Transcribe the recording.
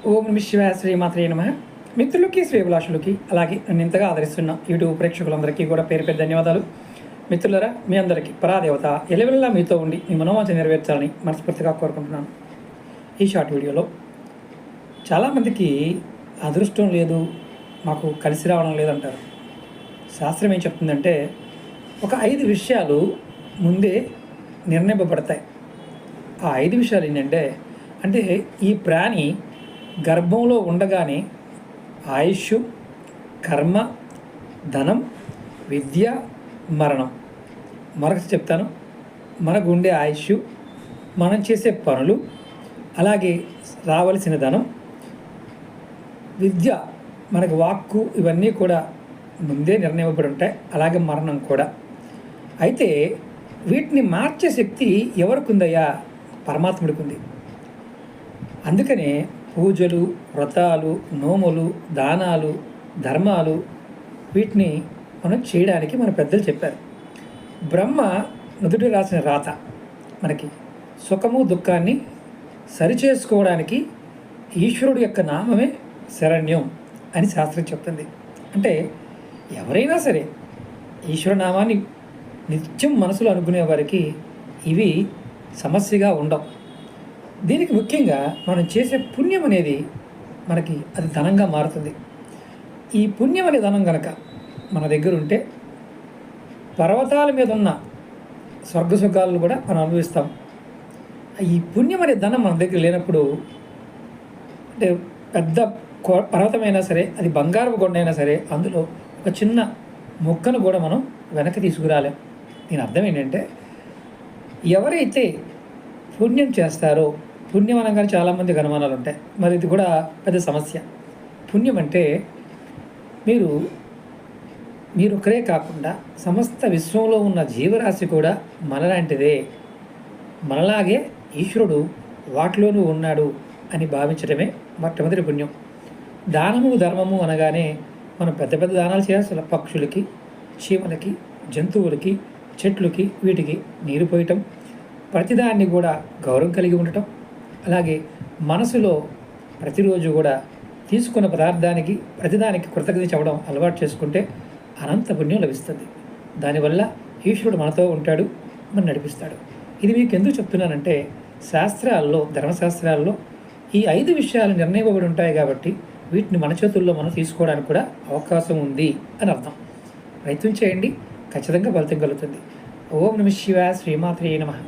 ఓం నమ శివాయ శ్రీమాత్రే నమః. మిత్రులకి శ్రేభిలాషులకి అలాగే నన్ను ఇంతగా ఆదరిస్తున్న యూట్యూబ్ ప్రేక్షకులందరికీ కూడా పేరు పేరు ధన్యవాదాలు. మిత్రులరా, మీ అందరికీ పరాదేవత ఎలవెల్లా మీతో ఉండి మీ మనోవాంఛ నెరవేర్చాలని మనస్ఫూర్తిగా కోరుకుంటున్నాను. ఈ షార్ట్ వీడియోలో చాలామందికి అదృష్టం లేదు, మాకు కలిసి రావడం లేదంటారు. శాస్త్రం ఏం చెప్తుందంటే ఒక 5 విషయాలు ముందే నిర్ణయింపబడతాయి. ఆ 5 విషయాలు ఏంటంటే, అంటే ఈ ప్రాణి గర్భంలో ఉండగానే ఆయుష్, కర్మ, ధనం, విద్య, మరణం. మరొకటి చెప్తాను. మనకు ఉండే ఆయుష్, మనం చేసే పనులు, అలాగే రావలసిన ధనం, విద్య, మనకు వాక్కు, ఇవన్నీ కూడా ముందే నిర్ణయింపబడి ఉంటాయి. అలాగే మరణం కూడా. అయితే వీటిని మార్చే శక్తి ఎవరికి ఉందయ్యా? పరమాత్ముడికి ఉంది. అందుకనే పూజలు, వ్రతాలు, నోములు, దానాలు, ధర్మాలు, వీటిని మనం చేయడానికి మన పెద్దలు చెప్పారు. బ్రహ్మ నుదుటి రాసిన రాత మనకి సుఖము దుఃఖాన్ని సరిచేసుకోవడానికి ఈశ్వరుడు యొక్క నామమే శరణ్యం అని శాస్త్రం చెప్తుంది. అంటే ఎవరైనా సరే ఈశ్వరనామాన్ని నిత్యం మనసులో అనుకునే వారికి ఇవి సమస్యగా ఉండవు. దీనికి ముఖ్యంగా మనం చేసే పుణ్యం అనేది మనకి అది ధనంగా మారుతుంది. ఈ పుణ్యం అనే ధనం కనుక మన దగ్గర ఉంటే పర్వతాల మీద ఉన్న స్వర్గ సుఖాలను కూడా మనం అనుభవిస్తాం. ఈ పుణ్యం అనే ధనం మన దగ్గర లేనప్పుడు, అంటే పెద్ద పర్వతమైనా సరే, అది బంగారపు కొండైనా సరే, అందులో ఒక చిన్న మొక్కను కూడా మనం వెనక్కి తీసుకురాలేం. దీని అర్థం ఏంటంటే, ఎవరైతే పుణ్యం చేస్తారో, పుణ్యం అనగానే చాలామందికి అనుమానాలు ఉంటాయి. మరి ఇది కూడా పెద్ద సమస్య. పుణ్యం అంటే మీరు ఒకరే కాకుండా సమస్త విశ్వంలో ఉన్న జీవరాశి కూడా మనలాంటిదే, మనలాగే ఈశ్వరుడు వాటిలోనూ ఉన్నాడు అని భావించడమే మొట్టమొదటి పుణ్యం. దానము ధర్మము అనగానే మనం పెద్ద పెద్ద దానాలు చేయాల్సిన పక్షులకి, చీమలకి, జంతువులకి, చెట్లకి, వీటికి నీరు పోయటం, ప్రతిదాన్ని కూడా గౌరవం కలిగి ఉండటం, అలాగే మనసులో ప్రతిరోజు కూడా తీసుకున్న పదార్థానికి ప్రతిదానికి కృతజ్ఞత చెప్పడం అలవాటు చేసుకుంటే అనంత పుణ్యం లభిస్తుంది. దానివల్ల ఈశ్వరుడు మనతో ఉంటాడు, మనం నడిపిస్తాడు. ఇది మీకు ఎందుకు చెప్తున్నానంటే, శాస్త్రాల్లో, ధర్మశాస్త్రాల్లో ఈ 5 విషయాలు నిర్ణయింపబడి ఉంటాయి కాబట్టి వీటిని మన చేతుల్లో మనం తీసుకోవడానికి కూడా అవకాశం ఉంది అని అర్థం. ప్రయత్నం చేయండి, ఖచ్చితంగా ఫలితం కలుగుతుంది. ఓం నమ శివాయ శ్రీమాత్రే నమః.